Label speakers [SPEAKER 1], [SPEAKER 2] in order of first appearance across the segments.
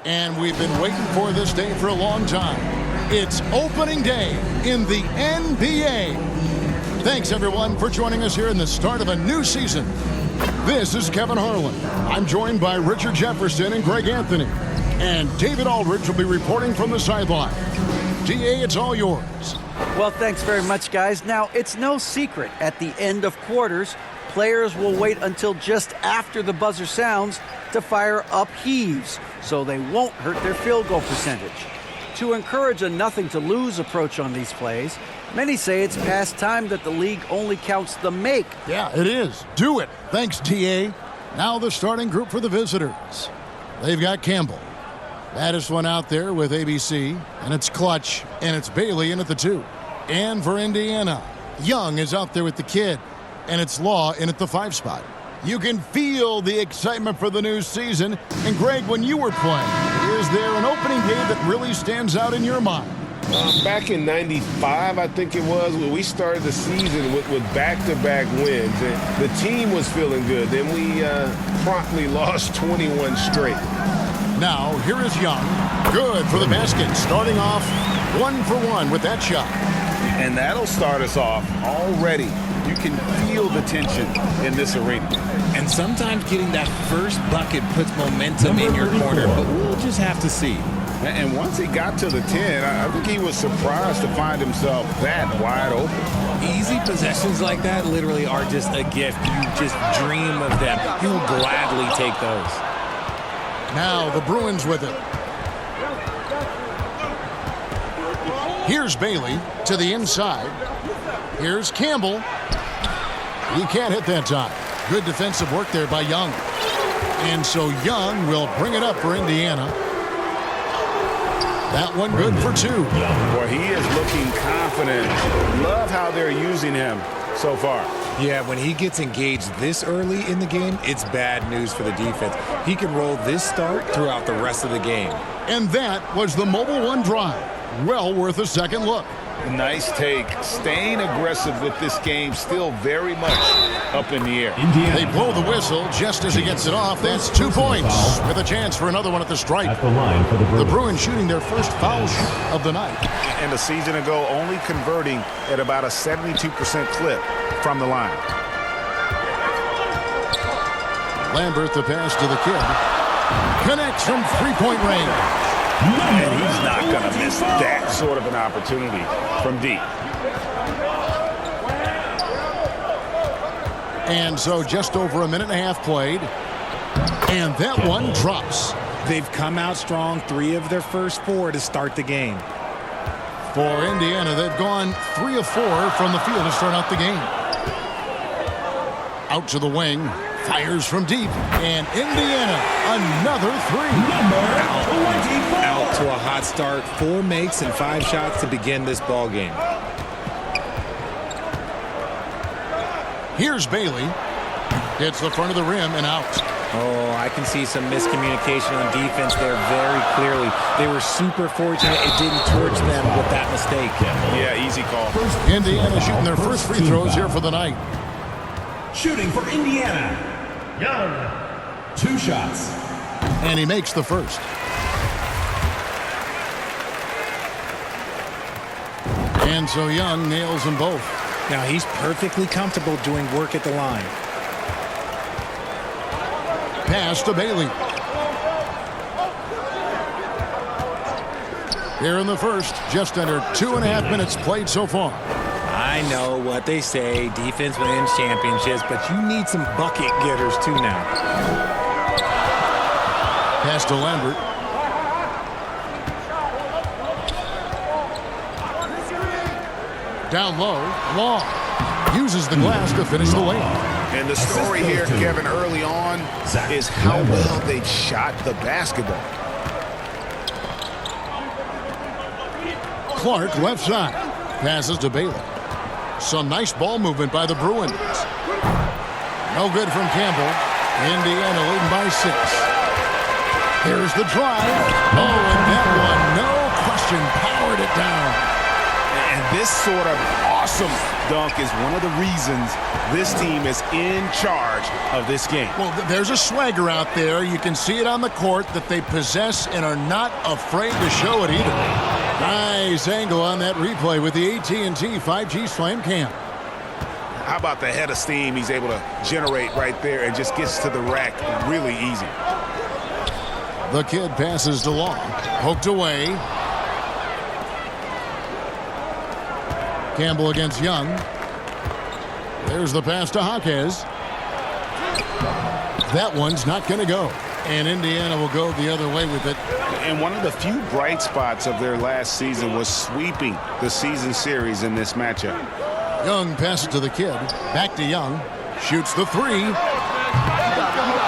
[SPEAKER 1] And we've been waiting for this day for a long time. It's opening day in the NBA. Thanks, everyone, for joining us here in the start of a new season. This is Kevin Harlan. I'm joined by Richard Jefferson and Greg Anthony. And David Aldridge will be reporting from the sideline. DA, it's all yours.
[SPEAKER 2] Well, thanks very much, guys. Now, it's no secret at the end of quarters, players will wait until just after the buzzer sounds to fire up heaves, so they won't hurt their field goal percentage. To encourage a nothing-to-lose approach on these plays, many say it's past time that the league only counts the make.
[SPEAKER 1] Yeah, it is. Do it. Thanks, DA. Now the starting group for the visitors. They've got Campbell. Baddest one out there with ABC, and it's Clutch, and it's Bailey in at the 2. And for Indiana, Young is out there with the kid, and it's Law in at the 5 spot. You can feel the excitement for the new season. And Greg, when you were playing, is there an opening day that really stands out in your mind?
[SPEAKER 3] Back in '95, I think it was, when we started the season with back-to-back wins. And the team was feeling good. Then we promptly lost 21 straight.
[SPEAKER 1] Now, here is Young. Good for the basket. Starting off 1 for 1 with that shot.
[SPEAKER 4] And that'll start us off already. You can feel the tension in this arena.
[SPEAKER 5] And sometimes getting that first bucket puts momentum in your corner, but we'll just have to see.
[SPEAKER 4] And once he got to the 10, I think he was surprised to find himself that wide open.
[SPEAKER 5] Easy possessions like that literally are just a gift. You just dream of them. You will gladly take those.
[SPEAKER 1] Now the Bruins with it. Here's Bailey to the inside. Here's Campbell. He can't hit that time. Good defensive work there by Young. And so Young will bring it up for Indiana. That one good for 2.
[SPEAKER 4] Boy, he is looking confident. Love how they're using him so far.
[SPEAKER 5] Yeah, when he gets engaged this early in the game, it's bad news for the defense. He can roll this start throughout the rest of the game.
[SPEAKER 1] And that was the Mobile One drive. Well worth a second look.
[SPEAKER 4] Nice take. Staying aggressive with this game, still very much up in the air.
[SPEAKER 1] They blow the whistle just as he gets it off. That's 2 points with a chance for another one at the stripe.
[SPEAKER 6] At the line for the
[SPEAKER 1] Bruins shooting their first foul shot of the night.
[SPEAKER 4] And a season ago, only converting at about a 72% clip from the line.
[SPEAKER 1] Lambert, the pass to the kid. Connects from three-point range.
[SPEAKER 4] And he's not going to miss that sort of an opportunity from deep.
[SPEAKER 1] And so just over a minute and a half played. And that one drops.
[SPEAKER 5] They've come out strong, 3 of their first 4 to start the game.
[SPEAKER 1] For Indiana, they've gone 3 of 4 from the field to start out the game. Out to the wing. Fires from deep. And Indiana, another 3.
[SPEAKER 5] Out to a hot start. 4 makes and 5 shots to begin this ball game.
[SPEAKER 1] Here's Bailey. Hits the front of the rim and out.
[SPEAKER 5] Oh, I can see some miscommunication on defense there very clearly. They were super fortunate it didn't torch them with that mistake.
[SPEAKER 4] Yeah, easy call.
[SPEAKER 1] Indiana shooting their first free throws here for the night.
[SPEAKER 6] Shooting for Indiana, Young. 2 shots.
[SPEAKER 1] And he makes the first. And so Young nails them both.
[SPEAKER 5] Now he's perfectly comfortable doing work at the line.
[SPEAKER 1] Pass to Bailey. Here in the first, just under 2.5 minutes played so far.
[SPEAKER 5] I know what they say, defense wins championships, but you need some bucket getters too now.
[SPEAKER 1] Pass to Lambert. Down low, Long uses the glass to finish the layup.
[SPEAKER 4] And the story here, Kevin, early on is how well they've shot the basketball.
[SPEAKER 1] Clark left side. Passes to Bailey. Some nice ball movement by the Bruins. No good from Campbell. Indiana leading by 6. Here's the drive. Oh, and that one, no question, powered it down.
[SPEAKER 4] And this sort of awesome dunk is one of the reasons this team is in charge of this game.
[SPEAKER 1] Well, there's a swagger out there. You can see it on the court that they possess and are not afraid to show it either. Nice angle on that replay with the AT&T 5G Slam Cam.
[SPEAKER 4] How about the head of steam he's able to generate right there and just gets to the rack really easy.
[SPEAKER 1] The kid passes to Long. Poked away. Campbell against Young. There's the pass to Jaquez. That one's not going to go. And Indiana will go the other way with it.
[SPEAKER 4] And one of the few bright spots of their last season was sweeping the season series in this matchup.
[SPEAKER 1] Young passes to the kid. Back to Young. Shoots the three.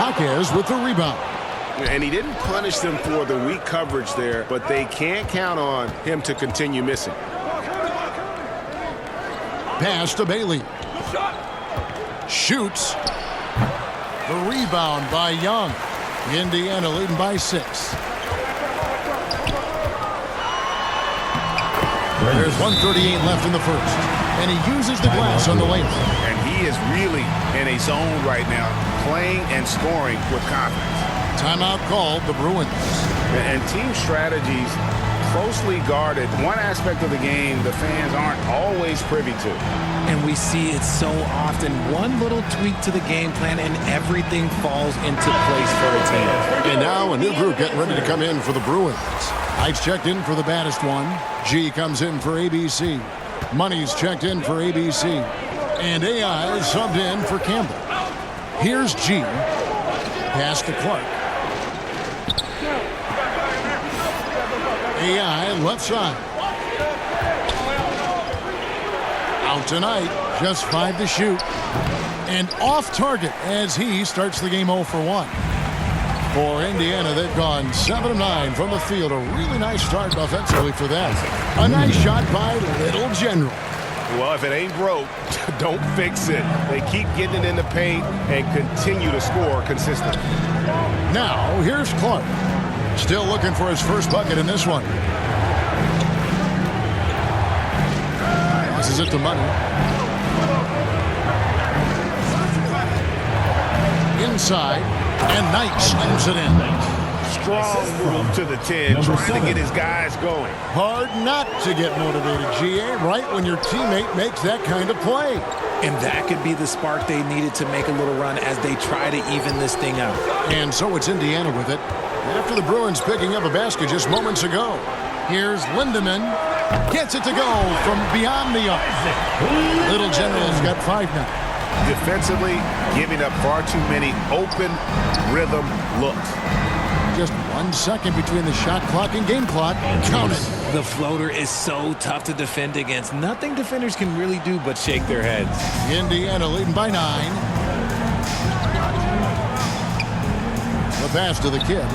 [SPEAKER 1] Jaquez with the rebound.
[SPEAKER 4] And he didn't punish them for the weak coverage there, but they can't count on him to continue missing.
[SPEAKER 1] Pass to Bailey. Shoots. The rebound by Young. Indiana leading by 6. There's 1:38 left in the first. And he uses the glass on the layup.
[SPEAKER 4] And he is really in a zone right now, playing and scoring with confidence.
[SPEAKER 1] Timeout called, the Bruins.
[SPEAKER 4] And team strategies closely guarded. One aspect of the game the fans aren't always privy to.
[SPEAKER 5] And we see it so often. One little tweak to the game plan and everything falls into place for a team.
[SPEAKER 1] And now a new group getting ready to come in for the Bruins. Heights checked in for the baddest one. G comes in for ABC. Money's checked in for ABC. And AI is subbed in for Campbell. Here's G. Pass to Clark. AI left side. Out tonight, just 5 to shoot. And off target as he starts the game 0 for 1. For Indiana, they've gone 7 of 9 from the field. A really nice start offensively for them. A nice shot by Little General.
[SPEAKER 4] Well, if it ain't broke, don't fix it. They keep getting it in the paint and continue to score consistently.
[SPEAKER 1] Now, here's Clark. Still looking for his first bucket in this one. Passes it to Money. Inside, and Knight slams it in.
[SPEAKER 4] Strong move to the 10, trying to get his guys going.
[SPEAKER 1] Hard not to get motivated, GA, right when your teammate makes that kind of play.
[SPEAKER 5] And that could be the spark they needed to make a little run as they try to even this thing out.
[SPEAKER 1] And so it's Indiana with it. After the Bruins picking up a basket just moments ago. Here's Lindemann. Gets it to go from beyond the arc. Little General's got 5 now.
[SPEAKER 4] Defensively, giving up far too many open rhythm looks.
[SPEAKER 1] Just 1 second between the shot clock and game clock. Count it.
[SPEAKER 5] The floater is so tough to defend against. Nothing defenders can really do but shake their heads.
[SPEAKER 1] Indiana leading by 9. The pass to the kid.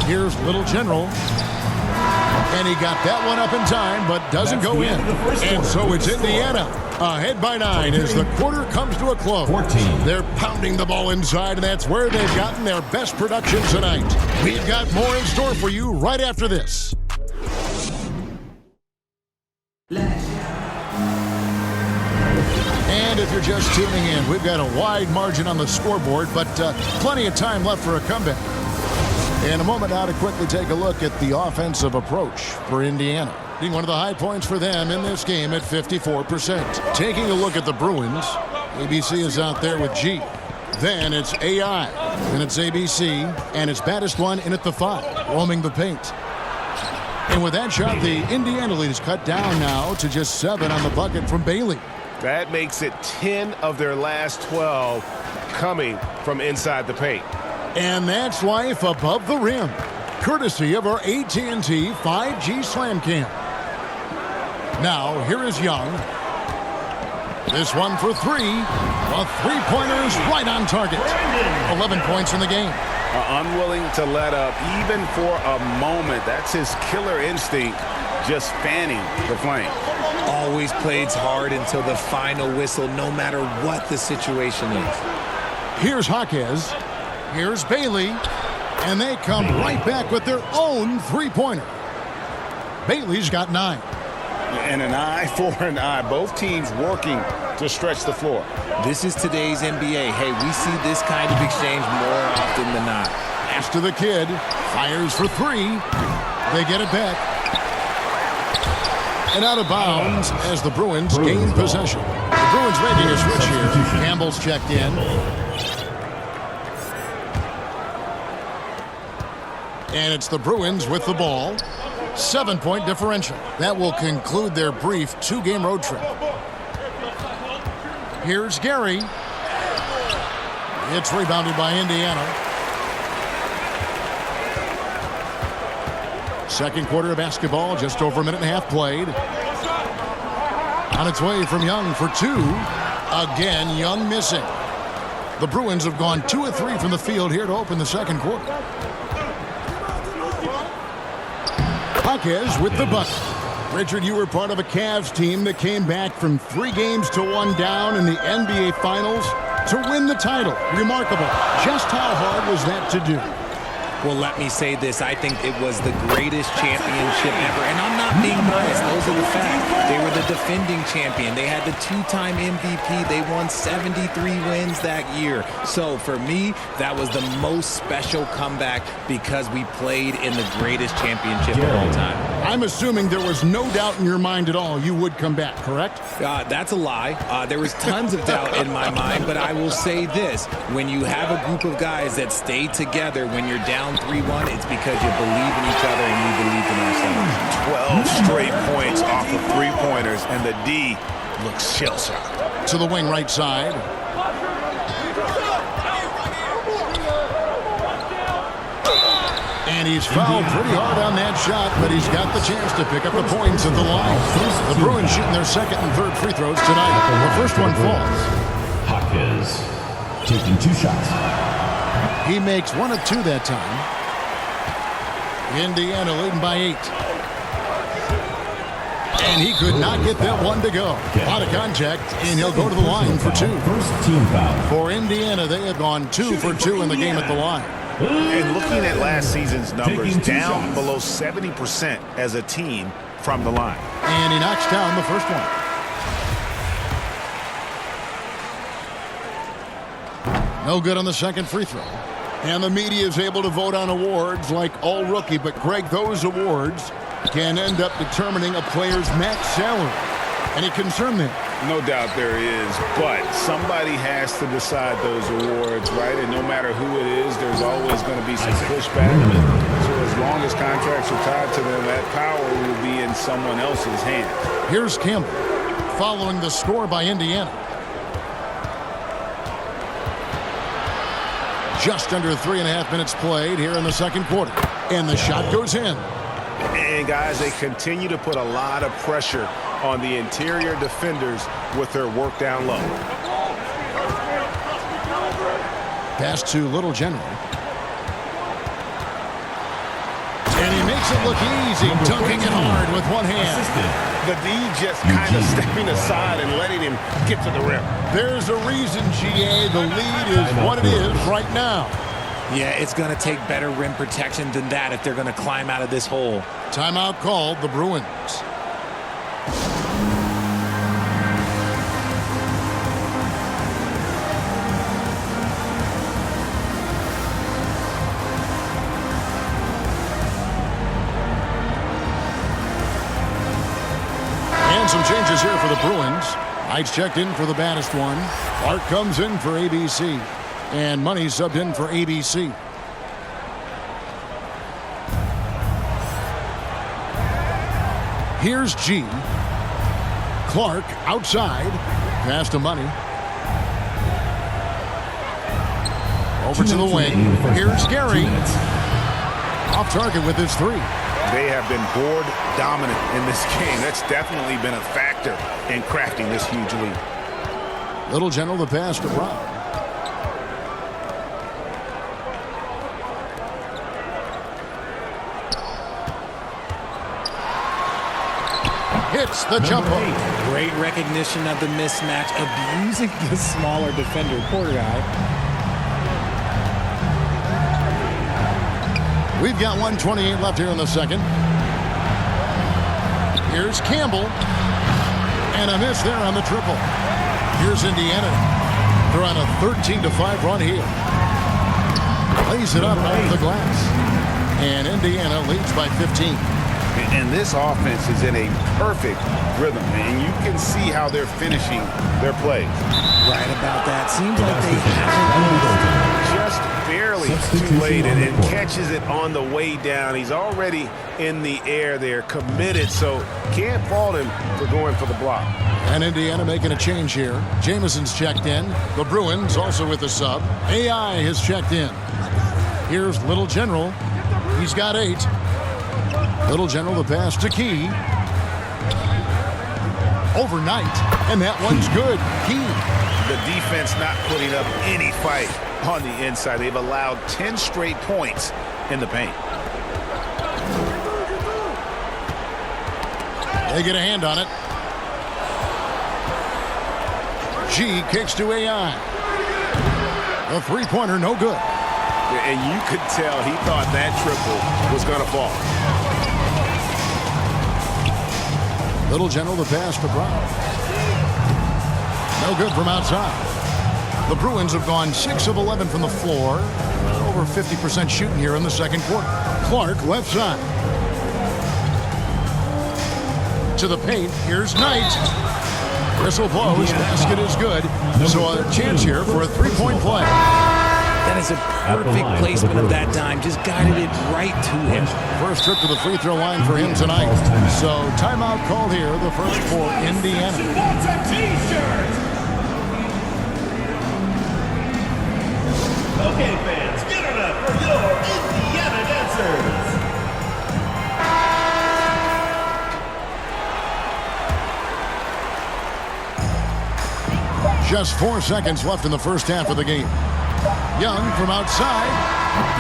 [SPEAKER 1] Here's Little General. And he got that one up in time, but doesn't go in. And so it's Indiana ahead by 9 as the quarter comes to a close.
[SPEAKER 6] 14.
[SPEAKER 1] They're pounding the ball inside, and that's where they've gotten their best production tonight. We've got more in store for you right after this. And if you're just tuning in, we've got a wide margin on the scoreboard, but plenty of time left for a comeback. In a moment now to quickly take a look at the offensive approach for Indiana. Being one of the high points for them in this game at 54%. Taking a look at the Bruins, ABC is out there with G. Then it's AI, and it's ABC, and it's baddest one in at the 5, roaming the paint. And with that shot, the Indiana lead is cut down now to just 7 on the bucket from Bailey.
[SPEAKER 3] That makes it 10 of their last 12 coming from inside the paint.
[SPEAKER 1] And that's life above the rim, courtesy of our AT&T 5G Slam Cam. Now, here is Young. This one for 3. A three-pointer's right on target. 11 points in the game.
[SPEAKER 4] Unwilling to let up even for a moment. That's his killer instinct, just fanning the flame.
[SPEAKER 5] Always plays hard until the final whistle, no matter what the situation is.
[SPEAKER 1] Here's Jaquez. Here's Bailey. And they come right back with their own three-pointer. Bailey's got 9.
[SPEAKER 4] And an eye for an eye. Both teams working to stretch the floor.
[SPEAKER 5] This is today's NBA. Hey, we see this kind of exchange more often than not.
[SPEAKER 1] Pass to the kid. Fires for 3. They get it back. And out of bounds as the Bruins gain possession. The Bruins making a switch here. Campbell's checked in. And it's the Bruins with the ball. 7-point differential. That will conclude their brief 2-game road trip. Here's Gary. It's rebounded by Indiana. Second quarter of basketball, just over a minute and a half played. On its way from Young for 2. Again, Young missing. The Bruins have gone 2 of 3 from the field here to open the second quarter. Jaquez with the bucket. Richard, you were part of a Cavs team that came back from 3 games to 1 down in the NBA Finals to win the title. Remarkable. Just how hard was that to do?
[SPEAKER 5] Well, let me say this. I think it was the greatest championship ever. And I'm not being biased. Those are the facts. They were the defending champion. They had the 2-time MVP. They won 73 wins that year. So for me, that was the most special comeback because we played in the greatest championship of all time.
[SPEAKER 1] I'm assuming there was no doubt in your mind at all you would come back, correct?
[SPEAKER 5] That's a lie. There was tons of doubt in my mind, but I will say this. When you have a group of guys that stay together when you're down 3-1, it's because you believe in each other and we believe in ourselves.
[SPEAKER 4] 12 straight points off of three-pointers, and the D looks shell-shocked.
[SPEAKER 1] To the wing right side. And he's fouled pretty hard on that shot, but he's got the chance to pick up the points at the line. The Bruins shooting their second and third free throws tonight. The first one falls.
[SPEAKER 6] Jaquez taking 2 shots.
[SPEAKER 1] He makes 1 of 2 that time. Indiana leading by 8. And he could not get that one to go. A lot of contact, and he'll go to the line for 2.
[SPEAKER 6] First team foul.
[SPEAKER 1] For Indiana, they have gone 2 for 2 in the game at the line.
[SPEAKER 4] And looking at last season's numbers, down below 70% as a team from the line.
[SPEAKER 1] And he knocks down the first one. No good on the second free throw. And the media is able to vote on awards like all rookie, but Greg, those awards can end up determining a player's max salary. Any concern there?
[SPEAKER 4] No doubt there is, but somebody has to decide those awards, right? And no matter who it is, there's always going to be some pushback. So as long as contracts are tied to them, that power will be in someone else's hands.
[SPEAKER 1] Here's Campbell following the score by Indiana. Just under 3.5 minutes played here in the second quarter. And the shot goes in.
[SPEAKER 4] And guys, they continue to put a lot of pressure on the interior defenders with their work down low.
[SPEAKER 1] Pass to Little General. And he makes it look easy, dunking it hard with one hand.
[SPEAKER 4] The D just kind of stepping aside and letting him get to the rim.
[SPEAKER 1] There's a reason, GA, the lead is what it is right now.
[SPEAKER 5] Yeah, it's going to take better rim protection than that if they're going to climb out of this hole.
[SPEAKER 1] Timeout called, the Bruins. And some changes here for the Bruins. Knight's checked in for the baddest one. Art comes in for ABC. And Money subbed in for ABC. Here's G. Clark outside. Pass to Money. Over to the wing. Here's Gary. Off target with his 3.
[SPEAKER 4] They have been board dominant in this game. That's definitely been a factor in crafting this huge lead.
[SPEAKER 1] Little General the pass to Brown. Hits the jumper.
[SPEAKER 5] Great recognition of the mismatch, abusing the smaller defender. Poor guy.
[SPEAKER 1] We've got 1:28 left here in the second. Here's Campbell. And a miss there on the triple. Here's Indiana. They're on a 13-5 run here. Lays it up out of the glass. And Indiana leads by 15.
[SPEAKER 4] And this offense is in a perfect rhythm, and you can see how they're finishing their plays.
[SPEAKER 5] Right about that. Seems like they haven't
[SPEAKER 3] Just barely too late and catches it on the way down. He's already in the air there, committed, so can't fault him for going for the block.
[SPEAKER 1] And Indiana making a change here. Jameson's checked in. The Bruins also with the sub. AI has checked in. Here's Little General. He's got 8. Little General the pass to Key. Overnight. And that one's good. Key.
[SPEAKER 4] The defense not putting up any fight on the inside. They've allowed 10 straight points in the paint.
[SPEAKER 1] They get a hand on it. G kicks to AI. A three-pointer, no good.
[SPEAKER 3] And you could tell he thought that triple was going to fall.
[SPEAKER 1] Little General the pass to Brown. No good from outside. The Bruins have gone 6 of 11 from the floor. Over 50% shooting here in the second quarter. Clark left side. To the paint. Here's Knight. Whistle blows. Basket is good. So a chance here for a three-point play.
[SPEAKER 5] That is a perfect placement of that dime. Just guided it right to him.
[SPEAKER 1] First trip to the free throw line for him tonight. So timeout called here, the first for Indiana.
[SPEAKER 6] Okay, fans, get it up for your Indiana dancers.
[SPEAKER 1] Just 4 seconds left in the first half of the game. Young from outside.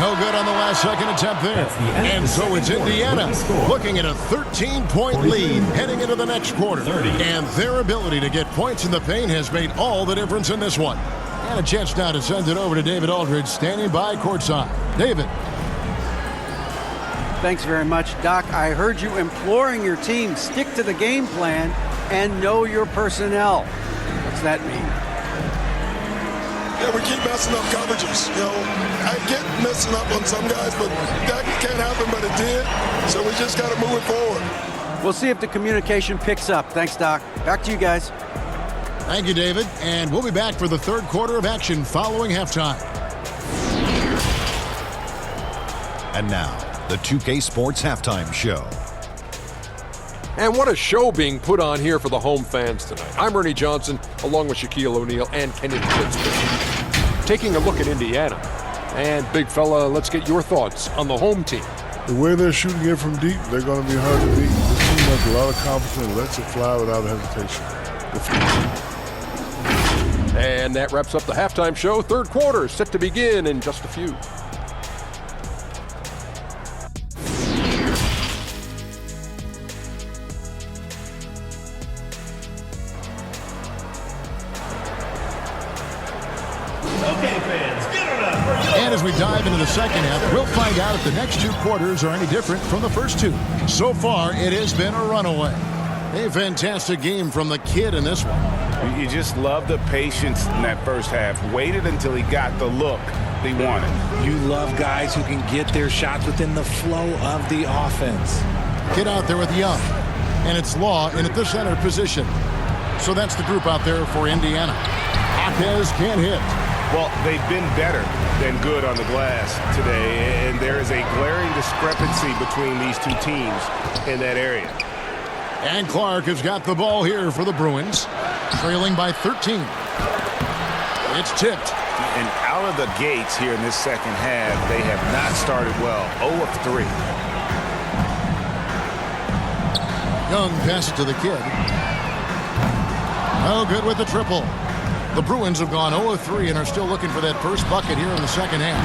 [SPEAKER 1] No good on the last second attempt there. And so it's Indiana looking at a 13-point lead heading into the next quarter. And their ability to get points in the paint has made all the difference in this one. And a chance now to send it over to David Aldridge standing by courtside. David.
[SPEAKER 2] Thanks very much, Doc. I heard you imploring your team stick to the game plan and know your personnel. What's that mean?
[SPEAKER 7] Yeah, we keep messing up coverages. You know, I get messing up on some guys, but that can't happen, but it did. So we just got to move it forward.
[SPEAKER 2] We'll see if the communication picks up. Thanks, Doc. Back to you guys.
[SPEAKER 1] Thank you, David. And we'll be back for the third quarter of action following halftime.
[SPEAKER 8] And now, the 2K Sports Halftime Show.
[SPEAKER 9] And what a show being put on here for the home fans tonight. I'm Ernie Johnson, along with Shaquille O'Neal and Kenny Kinston. Taking a look at Indiana. And, big fella, let's get your thoughts on the home team.
[SPEAKER 7] The way they're shooting it from deep, they're going to be hard to beat. The team has a lot of confidence and lets it fly without hesitation.
[SPEAKER 9] And that wraps up the halftime show. Third quarter is set to begin in just a few.
[SPEAKER 1] And as we dive into the second half, we'll find out if the next 2 quarters are any different from the first 2. So far, it has been a runaway. A fantastic game from the kid in this one.
[SPEAKER 3] You just love the patience in that first half. Waited until he got the look they wanted.
[SPEAKER 5] You love guys who can get their shots within the flow of the offense.
[SPEAKER 1] Kid out there with Young. And it's Law in at the center position. So that's the group out there for Indiana. Hawkes can't hit.
[SPEAKER 3] Well, they've been better than good on the glass today, and there is a glaring discrepancy between these two teams in that area.
[SPEAKER 1] And Clark has got the ball here for the Bruins, trailing by 13. It's tipped.
[SPEAKER 4] And out of the gates here in this second half, they have not started well. 0 of 3.
[SPEAKER 1] Young passes to the kid. No good with the triple. The Bruins have gone 0 of 3 and are still looking for that first bucket here in the second half.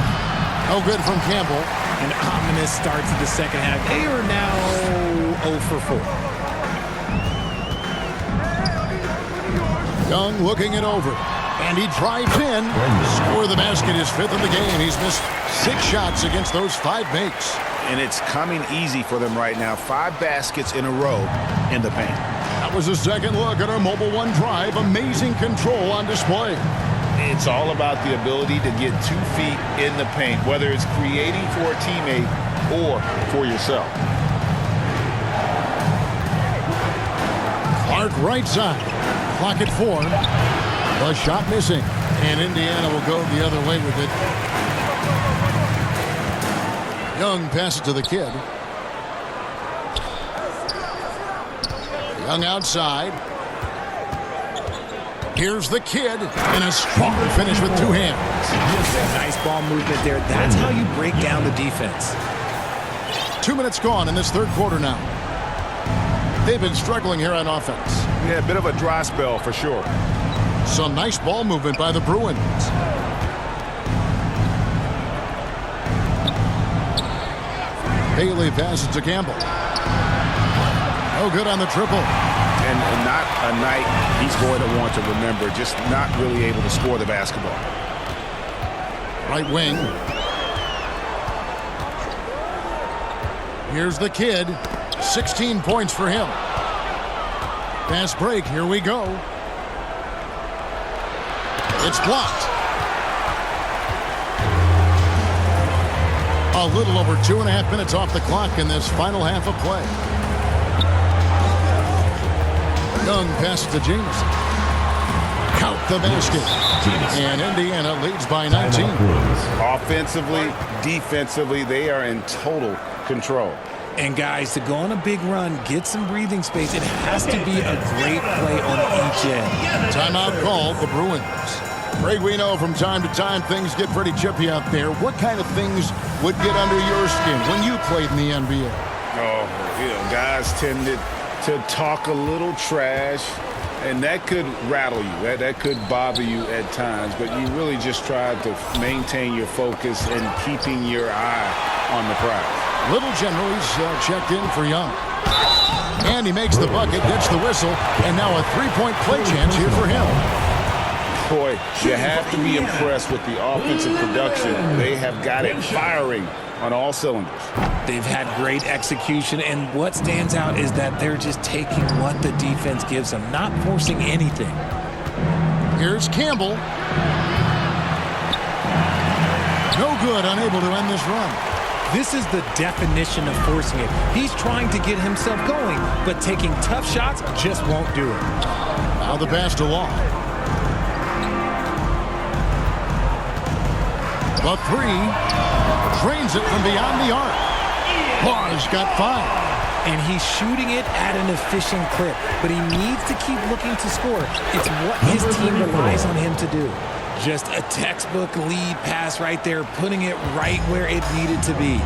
[SPEAKER 1] No good from Campbell.
[SPEAKER 5] An ominous start to the second half. They are now 0 for 4.
[SPEAKER 1] Young looking it over. And he drives in. Score the basket, his 5th of the game. He's missed 6 shots against those 5 makes.
[SPEAKER 4] And it's coming easy for them right now. 5 baskets in a row in the paint.
[SPEAKER 1] That was a second look at our Mobile One drive. Amazing control on display.
[SPEAKER 4] It's all about the ability to get 2 feet in the paint, whether it's creating for a teammate or for yourself.
[SPEAKER 1] Clark right side. Clock at 4. The shot missing. And Indiana will go the other way with it. Young passes to the kid. Young outside. Here's the kid. And a strong finish with 2 hands.
[SPEAKER 5] Nice ball movement there. That's how you break down the defense.
[SPEAKER 1] 2 minutes gone in this 3rd quarter now. They've been struggling here on offense.
[SPEAKER 4] Yeah, a bit of a dry spell for sure.
[SPEAKER 1] Some nice ball movement by the Bruins. Bailey passes to Campbell. No good on the triple.
[SPEAKER 4] And not a night he's going to want to remember, just not really able to score the basketball.
[SPEAKER 1] Right wing. Here's the kid. 16 points for him. Fast break. Here we go. It's blocked. A little over 2.5 minutes off the clock in this final half of play. Young passes to Jameson. Count the basket. And Indiana leads by 19.
[SPEAKER 4] Offensively, defensively, they are in total control.
[SPEAKER 5] And guys, to go on a big run, get some breathing space, it has to be a great play on each end.
[SPEAKER 1] Timeout called the Bruins. Greg, we know from time to time things get pretty chippy out there. What kind of things would get under your skin when you played in the NBA?
[SPEAKER 4] Oh, guys tended to talk a little trash, and that could rattle you. That could bother you at times, but you really just tried to maintain your focus and keeping your eye on the prize.
[SPEAKER 1] Little General, he's checked in for Young. And he makes the bucket, gets the whistle, and now a 3-point play chance here for him.
[SPEAKER 4] Boy, you have to be impressed with the offensive production. They have got it firing on all cylinders.
[SPEAKER 5] They've had great execution, and what stands out is that they're just taking what the defense gives them, not forcing anything.
[SPEAKER 1] Here's Campbell. No good, unable to end this run.
[SPEAKER 5] This is the definition of forcing it. He's trying to get himself going, but taking tough shots just won't do it.
[SPEAKER 1] Now the pass to Law. The 3 drains it from beyond the arc. Law's got 5.
[SPEAKER 5] And he's shooting it at an efficient clip, but he needs to keep looking to score. It's what his team relies on him to do. Just a textbook lead pass right there, putting it right where it needed to be.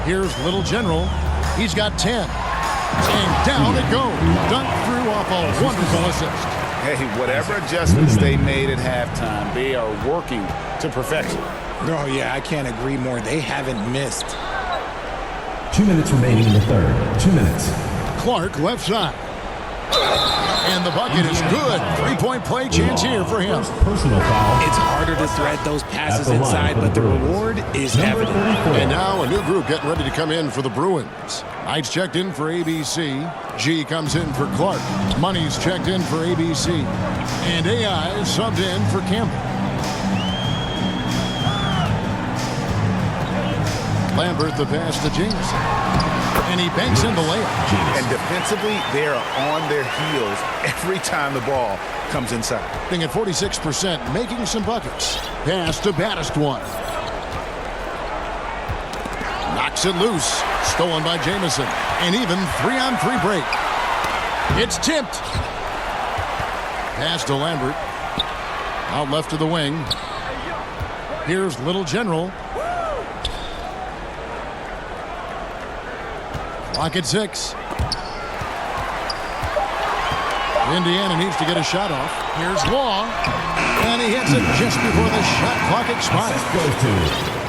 [SPEAKER 1] Here's Little General. He's got 10. And down it goes. Dunked through off a wonderful assist.
[SPEAKER 4] Hey, whatever adjustments they made at halftime, they are working to perfection.
[SPEAKER 5] Oh, yeah, I can't agree more. They haven't missed.
[SPEAKER 6] 2 minutes remaining in the 3rd. 2 minutes.
[SPEAKER 1] Clark left side. And the bucket is good. 3-point play chance here for him.
[SPEAKER 6] Personal foul.
[SPEAKER 5] It's harder to thread those passes inside, but the reward is evident.
[SPEAKER 1] And now a new group getting ready to come in for the Bruins. Knight's checked in for ABC. G comes in for Clark. Money's checked in for ABC. And AI is subbed in for Campbell. Lambert the pass to Jameson. And he banks in the layup.
[SPEAKER 4] And defensively, they are on their heels every time the ball comes inside.
[SPEAKER 1] At 46%, making some buckets. Pass to Baddest one. Knocks it loose. Stolen by Jameson. And even 3-on-3 break. It's tipped. Pass to Lambert. Out left to the wing. Here's Little General. Clock at 6. Indiana needs to get a shot off. Here's Law. And he hits it just before the shot clock expires.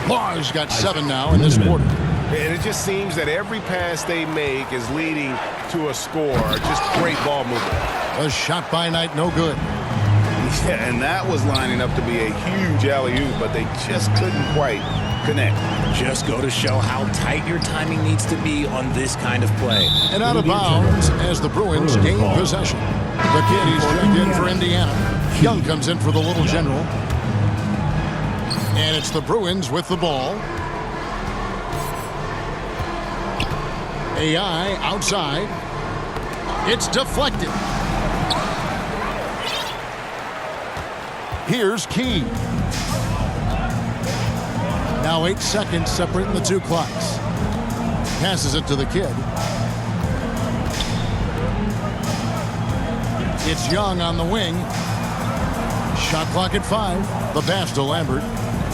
[SPEAKER 1] Law's got 7 now in this quarter.
[SPEAKER 3] And it just seems that every pass they make is leading to a score. Just great ball movement.
[SPEAKER 1] A shot by Knight, no good.
[SPEAKER 4] Yeah, and that was lining up to be a huge alley-oop, but they just couldn't quite connect.
[SPEAKER 5] Just go to show how tight your timing needs to be on this kind of play.
[SPEAKER 1] And out of bounds as the Bruins gain possession. The kid, he's checked in for Indiana. Young comes in for the Little General. And it's the Bruins with the ball. AI outside. It's deflected. Here's Key. Now 8 seconds separating the two clocks. Passes it to the kid. It's Young on the wing. Shot clock at 5. The pass to Lambert.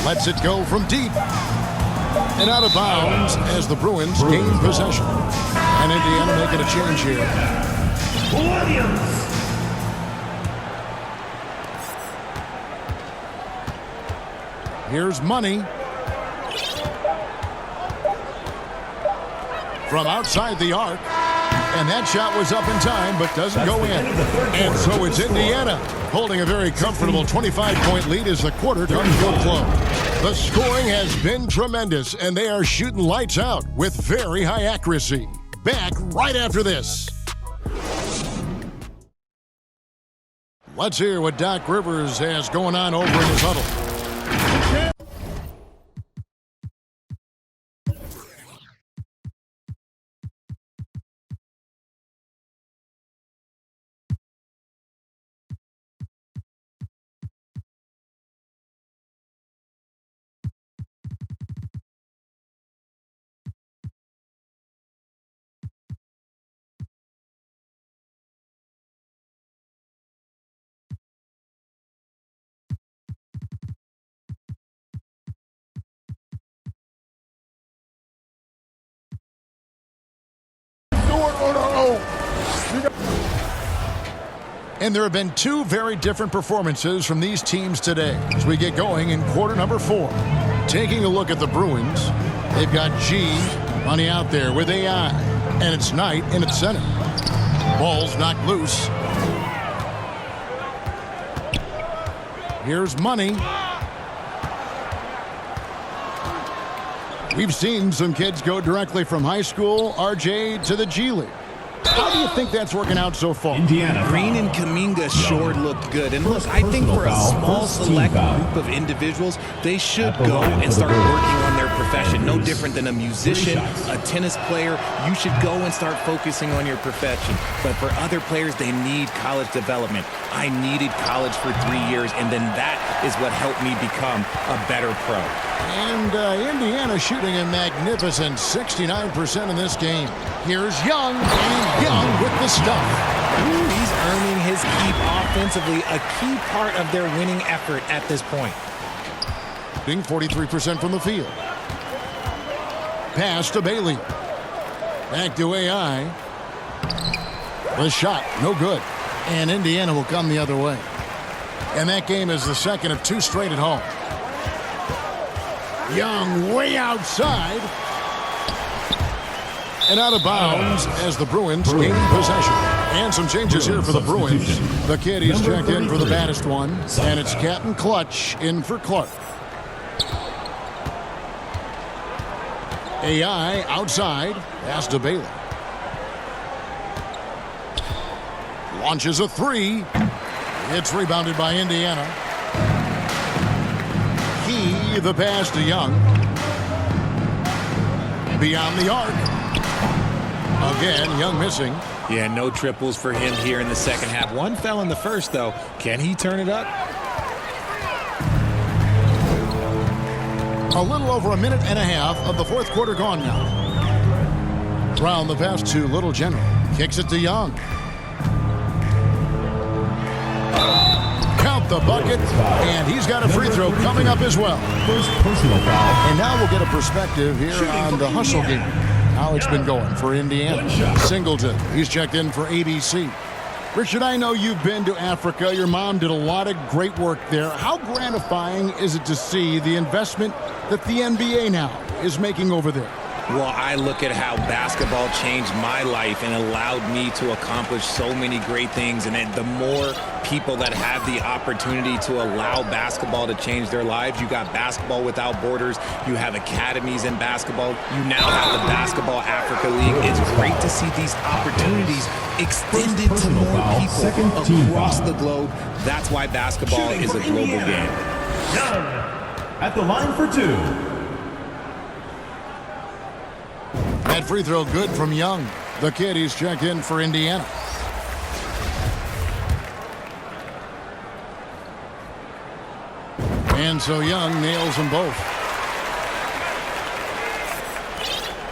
[SPEAKER 1] Lets it go from deep. And out of bounds as the Bruins gain possession. And Indiana making a change here.
[SPEAKER 6] Williams.
[SPEAKER 1] Here's Money. From outside the arc. And that shot was up in time, but doesn't go in. And so it's Indiana holding a very comfortable 25-point lead as the quarter comes to a close. The scoring has been tremendous, and they are shooting lights out with very high accuracy. Back right after this. Let's hear what Doc Rivers has going on over in his huddle. And there have been two very different performances from these teams today as we get going in quarter number 4. Taking a look at the Bruins, they've got G, Money out there with AI, and it's Knight in its center. Ball's knocked loose. Here's Money. We've seen some kids go directly from high school, RJ, to the G League. How do you think that's working out so far?
[SPEAKER 6] Indiana.
[SPEAKER 5] Green and Kaminga sure looked good. And look, I think for a small select group of individuals, they should go and start working on their profession. No different than a musician, a tennis player. You should go and start focusing on your profession. But for other players, they need college development. I needed college for 3 years, and then that is what helped me become a better pro.
[SPEAKER 1] And Indiana shooting a magnificent 69% in this game. Here's Young, and Young with the stuff.
[SPEAKER 5] Ooh, he's earning his keep offensively, a key part of their winning effort at this point.
[SPEAKER 1] Being 43% from the field. Pass to Bailey. Back to AI. The shot, no good. And Indiana will come the other way. And that game is the second of 2 straight at home. Young way outside. And out of bounds as the Bruins gain possession. And some changes here for the Bruins. The kid, he's checked in for the baddest one. And it's Captain Clutch in for Clark. AI outside. Pass to Bailey. Launches a 3. It's rebounded by Indiana. He, the pass to Young. Beyond the arc. Again, Young missing.
[SPEAKER 5] Yeah, no triples for him here in the second half. One fell in the first, though. Can he turn it up?
[SPEAKER 1] A little over a minute and a half of the fourth quarter gone now. Brown the pass to Little General. Kicks it to Young. Count the bucket, and he's got a free throw coming up as well.
[SPEAKER 6] First personal foul.
[SPEAKER 1] And now we'll get a perspective here on the hustle game. How it's been going for Indiana. Singleton, he's checked in for ABC. Richard, I know you've been to Africa. Your mom did a lot of great work there. How gratifying is it to see the investment that the NBA now is making over there?
[SPEAKER 5] Well, I look at how basketball changed my life and allowed me to accomplish so many great things. And then the more people that have the opportunity to allow basketball to change their lives, you got Basketball Without Borders, you have academies in basketball, you now have the Basketball Africa League. It's great to see these opportunities extended to more people across the globe. That's why basketball is a global game.
[SPEAKER 6] Young at the line for two.
[SPEAKER 1] That free throw good from Young. The kid, he's checked in for Indiana. And so Young nails them both.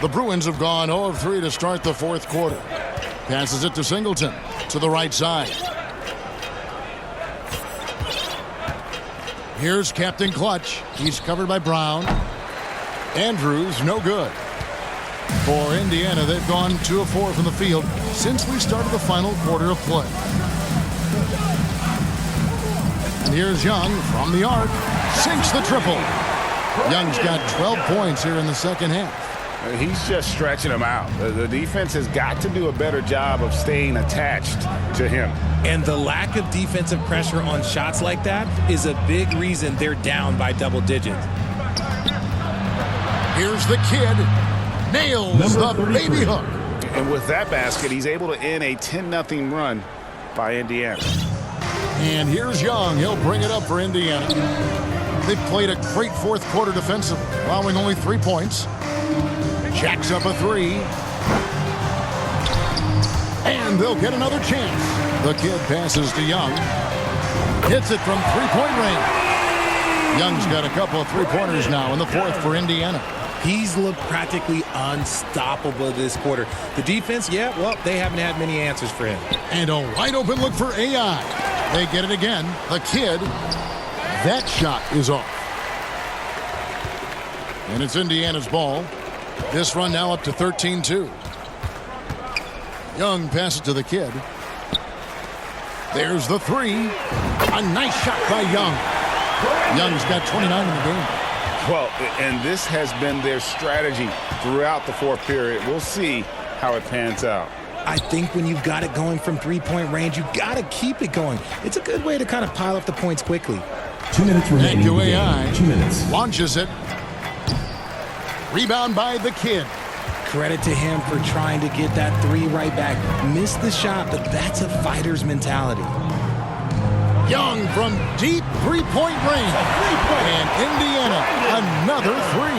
[SPEAKER 1] The Bruins have gone 0 of 3 to start the fourth quarter. Passes it to Singleton to the right side. Here's Captain Clutch. He's covered by Brown. Andrews, no good. For Indiana, they've gone 2 of 4 from the field since we started the final quarter of play. And here's Young from the arc. Sinks the triple. Young's got 12 points here in the second half.
[SPEAKER 4] He's just stretching them out. The defense has got to do a better job of staying attached to him.
[SPEAKER 5] And the lack of defensive pressure on shots like that is a big reason they're down by double digits.
[SPEAKER 1] Here's the kid. Nails the baby hook.
[SPEAKER 4] And with that basket, he's able to end a 10-0 run by Indiana.
[SPEAKER 1] And here's Young. He'll bring it up for Indiana. They've played a great fourth quarter defensively, allowing only 3 points. Jacks up a 3. And they'll get another chance. The kid passes to Young. Hits it from three-point range. Young's got a couple of three-pointers now in the fourth for Indiana.
[SPEAKER 5] He's looked practically unstoppable this quarter. The defense, yeah, well, they haven't had many answers for him.
[SPEAKER 1] And a wide-open look for AI. They get it again. The kid, that shot is off. And it's Indiana's ball. This run now up to 13-2. Young passes to the kid. There's the 3. A nice shot by Young. Young's got 29 in the game.
[SPEAKER 4] Well, and this has been their strategy throughout the fourth period. We'll see how it pans out.
[SPEAKER 5] I think when you've got it going from three-point range, you got to keep it going. It's a good way to kind of pile up the points quickly.
[SPEAKER 6] 2 minutes remaining.
[SPEAKER 1] To AI.
[SPEAKER 6] 2 minutes.
[SPEAKER 1] Launches it. Rebound by the kid.
[SPEAKER 5] Credit to him for trying to get that 3 right back. Missed the shot, but that's a fighter's mentality.
[SPEAKER 1] Young from deep three-point range. And Indiana, another 3.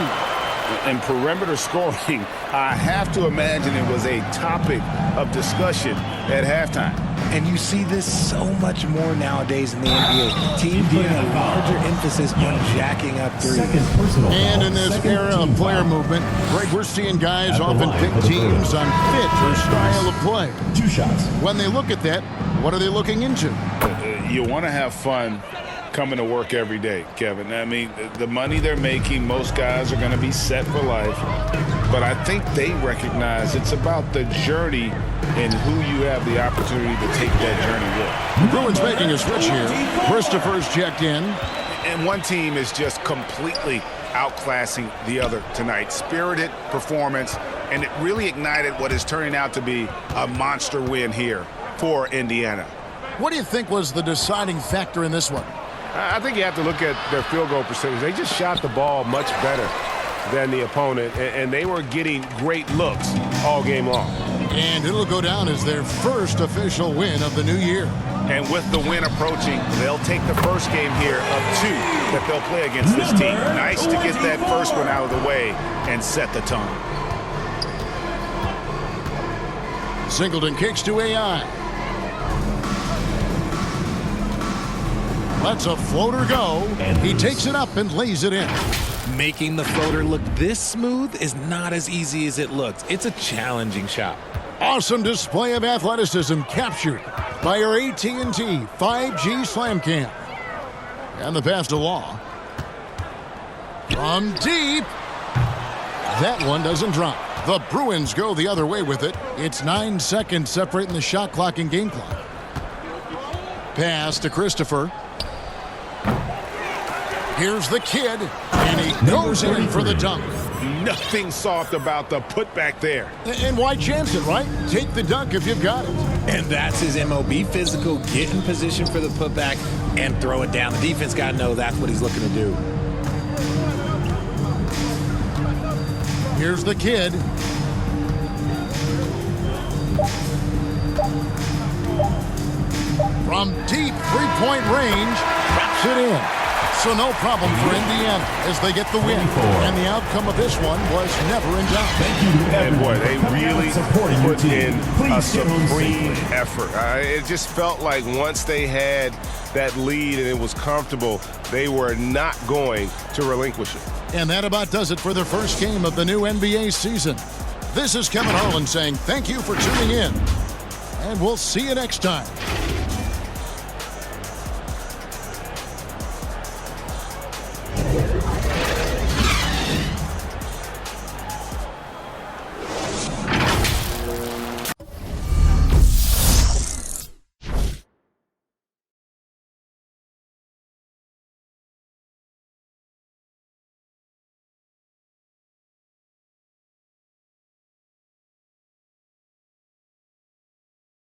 [SPEAKER 4] And perimeter scoring, I have to imagine it was a topic of discussion at halftime.
[SPEAKER 5] And you see this so much more nowadays in the NBA. Teams putting a larger emphasis on jacking up 3.
[SPEAKER 1] And in this era of player movement, Greg, we're seeing guys often pick teams on fit or style of play.
[SPEAKER 6] 2 shots.
[SPEAKER 1] When they look at that, what are they looking into?
[SPEAKER 4] You want to have fun coming to work every day, Kevin. I mean, the money they're making, most guys are going to be set for life. But I think they recognize it's about the journey and who you have the opportunity to take that journey with.
[SPEAKER 1] Bruins making a switch here. Christopher's checked in.
[SPEAKER 4] And one team is just completely outclassing the other tonight. Spirited performance, and it really ignited what is turning out to be a monster win here for Indiana.
[SPEAKER 1] What do you think was the deciding factor in this one?
[SPEAKER 3] I think you have to look at their field goal percentage. They just shot the ball much better than the opponent, and they were getting great looks all game long.
[SPEAKER 1] And it'll go down as their first official win of the new year.
[SPEAKER 4] And with the win approaching, they'll take the first game here of 2 that they'll play against this team. Nice to get that first one out of the way and set the tone.
[SPEAKER 1] Singleton kicks to AI. Lets a floater go. He takes it up and lays it in.
[SPEAKER 5] Making the floater look this smooth is not as easy as it looks. It's a challenging shot.
[SPEAKER 1] Awesome display of athleticism captured by our AT&T 5G Slam Cam. And the pass to Law. From deep. That one doesn't drop. The Bruins go the other way with it. It's 9 seconds separating the shot clock and game clock. Pass to Christopher. Here's the kid, and he goes in for the dunk.
[SPEAKER 3] Nothing soft about the putback there.
[SPEAKER 1] And why chance it, right? Take the dunk if you've got it.
[SPEAKER 5] And that's his MO. Be physical, get in position for the putback, and throw it down. The defense got to know that's what he's looking to do.
[SPEAKER 1] Here's the kid. From deep three-point range, drops it in. So no problem for Indiana as they get the win. And the outcome of this one was never in doubt.
[SPEAKER 3] And boy, they really put in a supreme effort. It just felt like once they had that lead and it was comfortable, they were not going to relinquish it.
[SPEAKER 1] And that about does it for the first game of the new NBA season. This is Kevin Harlan saying thank you for tuning in. And we'll see you next time.